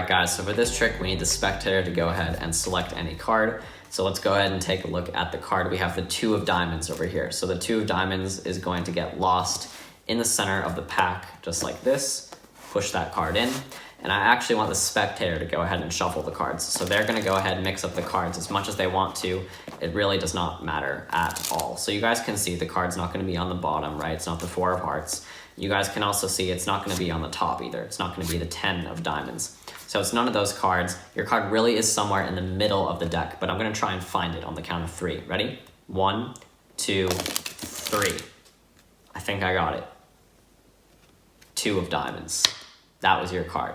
Alright guys, so for this trick we need the spectator to go ahead and select any card. So let's go ahead and take a look at the card. We have the 2 of diamonds over here. So the 2 of diamonds is going to get lost in the center of the pack, just like this. Push that card in. And I actually want the spectator to go ahead and shuffle the cards. So they're gonna go ahead and mix up the cards as much as they want to. It really does not matter at all. So you guys can see the card's not gonna be on the bottom, right? It's not the 4 of hearts. You guys can also see it's not gonna be on the top either. It's not gonna be the 10 of diamonds. So it's none of those cards. Your card really is somewhere in the middle of the deck, but I'm gonna try and find it on the count of 3. Ready? 1, 2, 3. I think I got it. 2 of diamonds. That was your card.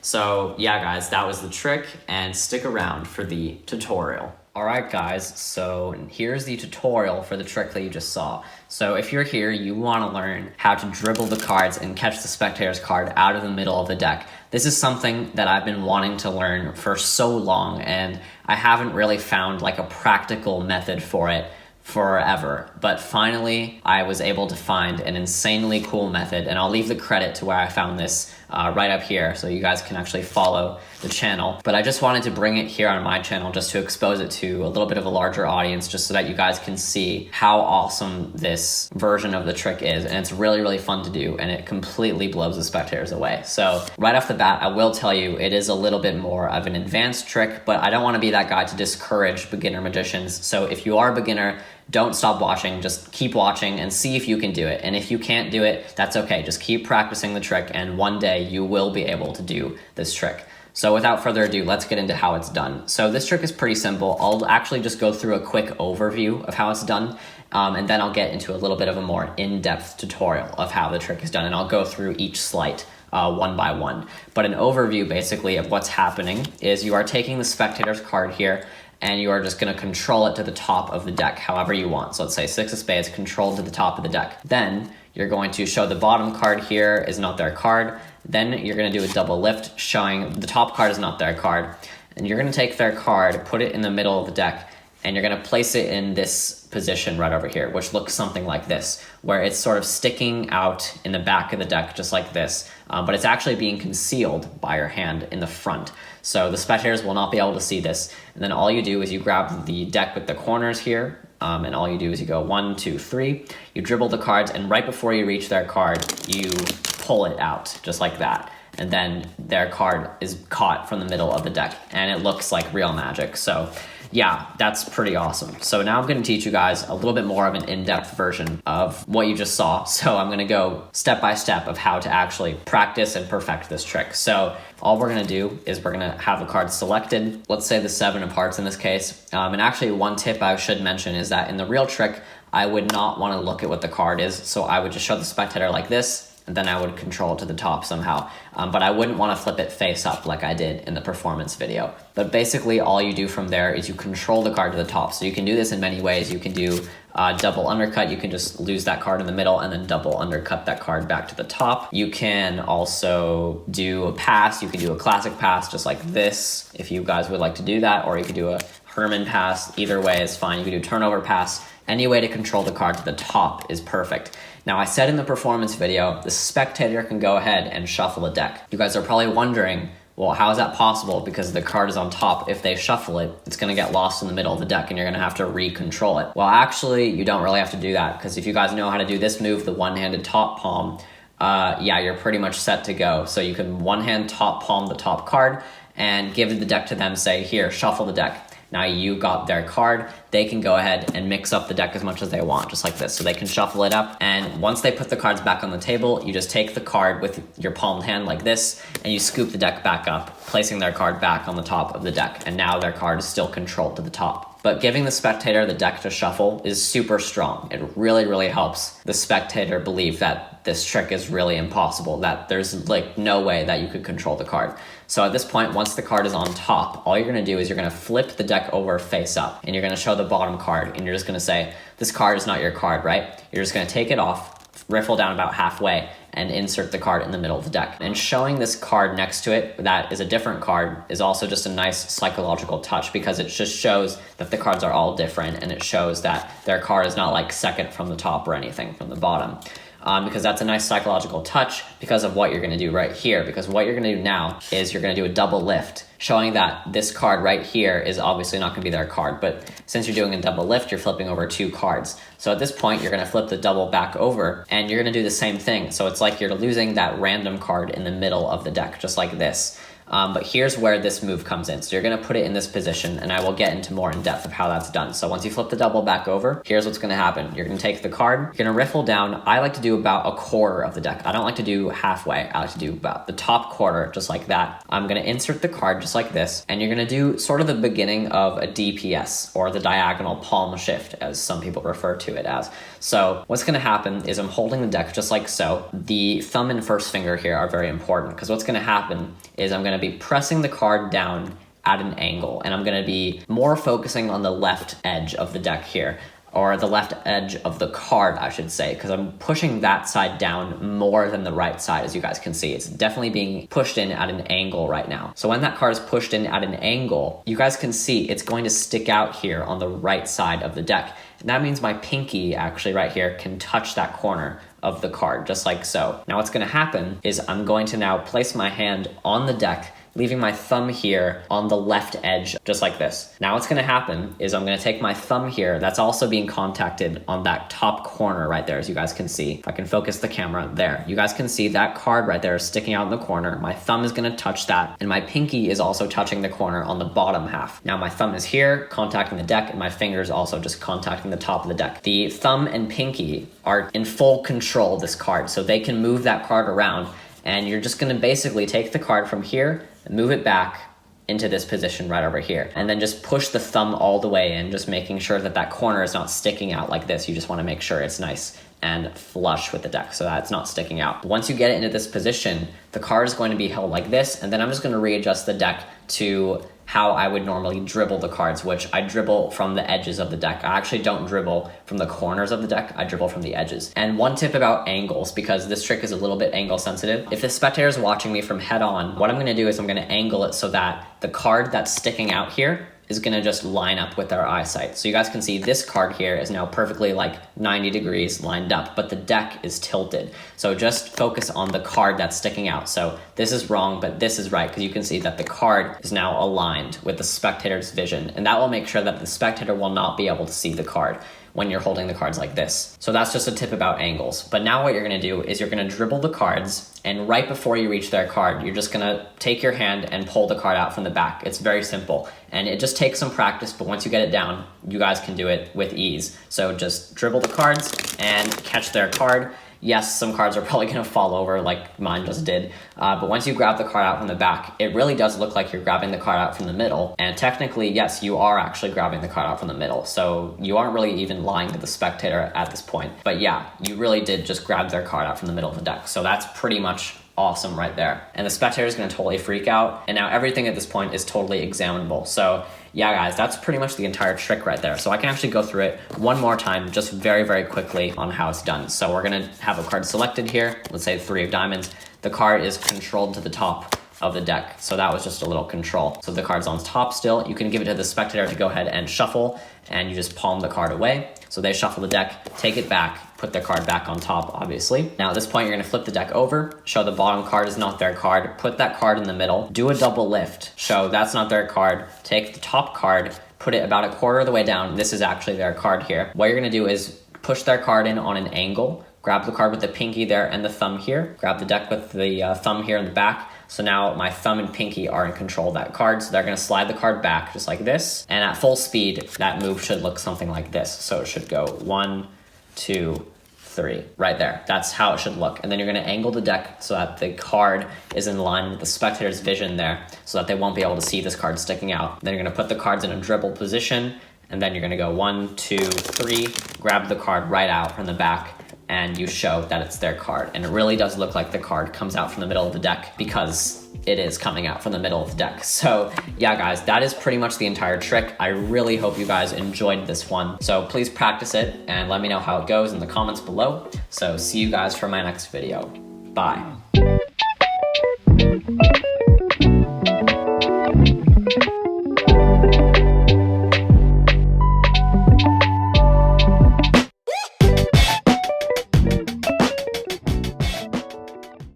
So yeah, guys, that was the trick, and stick around for the tutorial. All right, guys, so here's the tutorial for the trick that you just saw. So if you're here, you want to learn how to dribble the cards and catch the spectator's card out of the middle of the deck. This is something that I've been wanting to learn for so long, and I haven't really found like a practical method for it forever. But finally, I was able to find an insanely cool method, and I'll leave the credit to where I found this right up here so you guys can actually follow the channel. But I just wanted to bring it here on my channel just to expose it to a little bit of a larger audience, just so that you guys can see how awesome this version of the trick is. And it's really, really fun to do, and it completely blows the spectators away. So right off the bat, I will tell you it is a little bit more of an advanced trick, but I don't want to be that guy to discourage beginner magicians. So if you are a beginner, don't stop watching, just keep watching and see if you can do it. And if you can't do it, that's okay. Just keep practicing the trick, and one day you will be able to do this trick. So without further ado, let's get into how it's done. So this trick is pretty simple. I'll actually just go through a quick overview of how it's done, and then I'll get into a little bit of a more in-depth tutorial of how the trick is done, and I'll go through each sleight one by one. But an overview basically of what's happening is you are taking the spectator's card here, and you are just going to control it to the top of the deck however you want. So let's say 6 of spades controlled to the top of the deck. Then you're going to show the bottom card here is not their card. Then you're going to do a double lift showing the top card is not their card. And you're going to take their card, put it in the middle of the deck, and you're going to place it in this position right over here, which looks something like this, where it's sort of sticking out in the back of the deck just like this, but it's actually being concealed by your hand in the front. So the spectators will not be able to see this. And then all you do is you grab the deck with the corners here, and all you do is you go 1, 2, 3, you dribble the cards, and right before you reach their card, you pull it out just like that. And then their card is caught from the middle of the deck, and it looks like real magic. So yeah, that's pretty awesome. So now I'm going to teach you guys a little bit more of an in-depth version of what you just saw. So I'm going to go step by step of how to actually practice and perfect this trick. So all we're going to do is we're going to have a card selected. Let's say the 7 of hearts in this case. And actually one tip I should mention is that in the real trick, I would not want to look at what the card is. So I would just show the spectator like this, and then I would control it to the top somehow. But I wouldn't want to flip it face up like I did in the performance video. But basically all you do from there is you control the card to the top. So you can do this in many ways. You can do double undercut. You can just lose that card in the middle and then double undercut that card back to the top. You can also do a pass. You can do a classic pass just like this if you guys would like to do that, or you could do a Herman pass. Either way is fine. You can do turnover pass. Any way to control the card to the top is perfect. Now, I said in the performance video, the spectator can go ahead and shuffle a deck. You guys are probably wondering, well, how is that possible? Because the card is on top. If they shuffle it, it's going to get lost in the middle of the deck, and you're going to have to re-control it. Well, actually, you don't really have to do that, because if you guys know how to do this move, the one-handed top palm, yeah, you're pretty much set to go. So you can one-hand top palm the top card and give the deck to them, say, here, shuffle the deck. Now you got their card, they can go ahead and mix up the deck as much as they want, just like this. So they can shuffle it up, and once they put the cards back on the table, you just take the card with your palmed hand like this, and you scoop the deck back up, placing their card back on the top of the deck. And now their card is still controlled to the top. But giving the spectator the deck to shuffle is super strong. It really, really helps the spectator believe that this trick is really impossible, that there's like no way that you could control the card. So at this point, once the card is on top, all you're going to do is you're going to flip the deck over face up, and you're going to show the bottom card, and you're just going to say, this card is not your card, right? You're just going to take it off, riffle down about halfway, and insert the card in the middle of the deck. And showing this card next to it that is a different card is also just a nice psychological touch, because it just shows that the cards are all different, and it shows that their card is not like second from the top or anything from the bottom. because that's a nice psychological touch because of what you're going to do right here. Because what you're going to do now is you're going to do a double lift, showing that this card right here is obviously not going to be their card. But since you're doing a double lift, you're flipping over 2 cards. So at this point, you're going to flip the double back over and you're going to do the same thing. So it's like you're losing that random card in the middle of the deck, just like this. But here's where this move comes in. So you're going to put it in this position, and I will get into more in depth of how that's done. So once you flip the double back over, here's what's going to happen. You're going to take the card, you're going to riffle down. I like to do about a quarter of the deck. I don't like to do halfway. I like to do about the top quarter, just like that. I'm going to insert the card just like this, and you're going to do sort of the beginning of a DPS, or the diagonal palm shift, as some people refer to it as. So what's going to happen is I'm holding the deck just like so. The thumb and first finger here are very important, because what's going to happen is I'm going to be pressing the card down at an angle, and I'm going to be more focusing on the left edge of the deck here, or the left edge of the card, I should say, because I'm pushing that side down more than the right side. As you guys can see, it's definitely being pushed in at an angle right now. So when that card is pushed in at an angle, you guys can see it's going to stick out here on the right side of the deck. And that means my pinky actually right here can touch that corner of the card, just like so. Now what's going to happen is I'm going to now place my hand on the deck, leaving my thumb here on the left edge, just like this. Now what's going to happen is I'm going to take my thumb here, that's also being contacted on that top corner right there, as you guys can see. If I can focus the camera there, you guys can see that card right there is sticking out in the corner. My thumb is going to touch that, and my pinky is also touching the corner on the bottom half. Now my thumb is here contacting the deck, and my fingers also just contacting the top of the deck. The thumb and pinky are in full control of this card, so they can move that card around, and you're just going to basically take the card from here and move it back into this position right over here, and then just push the thumb all the way in, just making sure that that corner is not sticking out like this. You just want to make sure it's nice and flush with the deck so that it's not sticking out. Once you get it into this position, the card is going to be held like this, and then I'm just going to readjust the deck to how I would normally dribble the cards, which I dribble from the edges of the deck. I actually don't dribble from the corners of the deck, I dribble from the edges. And one tip about angles, because this trick is a little bit angle sensitive. If the spectator is watching me from head on, what I'm gonna do is I'm gonna angle it so that the card that's sticking out here is gonna just line up with their eyesight. So you guys can see this card here is now perfectly like 90 degrees lined up, but the deck is tilted. So just focus on the card that's sticking out. So this is wrong, but this is right, because you can see that the card is now aligned with the spectator's vision, and that will make sure that the spectator will not be able to see the card when you're holding the cards like this. So that's just a tip about angles. But now what you're gonna do is you're gonna dribble the cards, and right before you reach their card, you're just gonna take your hand and pull the card out from the back. It's very simple, and it just takes some practice, but once you get it down, you guys can do it with ease. So just dribble the cards and catch their card. Yes, some cards are probably gonna fall over like mine just did, but once you grab the card out from the back, it really does look like you're grabbing the card out from the middle, and technically, yes, you are actually grabbing the card out from the middle, so you aren't really even lying to the spectator at this point. But yeah, you really did just grab their card out from the middle of the deck, so that's pretty much awesome right there. And the spectator is gonna totally freak out, and now everything at this point is totally examinable. So yeah, guys, that's pretty much the entire trick right there. So I can actually go through it one more time, just very, very quickly on how it's done. So we're gonna have a card selected here, let's say 3 of diamonds. The card is controlled to the top of the deck, so that was just a little control. So the card's on top still. You can give it to the spectator to go ahead and shuffle, and you just palm the card away. So they shuffle the deck, take it back, put their card back on top, obviously. Now at this point, you're gonna flip the deck over, show the bottom card is not their card, put that card in the middle, do a double lift, show that's not their card, take the top card, put it about a quarter of the way down. This is actually their card here. What you're gonna do is push their card in on an angle, grab the card with the pinky there and the thumb here, grab the deck with the thumb here in the back. So now my thumb and pinky are in control of that card. So they're gonna slide the card back just like this. And at full speed, that move should look something like this. So it should go 1, 2, 3, right there. That's how it should look. And then you're gonna angle the deck so that the card is in line with the spectator's vision there, so that they won't be able to see this card sticking out. Then you're gonna put the cards in a dribble position, and then you're gonna go 1, 2, 3, grab the card right out from the back, and you show that it's their card. And it really does look like the card comes out from the middle of the deck, because it is coming out from the middle of the deck. So yeah, guys, that is pretty much the entire trick. I really hope you guys enjoyed this one. So please practice it and let me know how it goes in the comments below. So see you guys for my next video. Bye.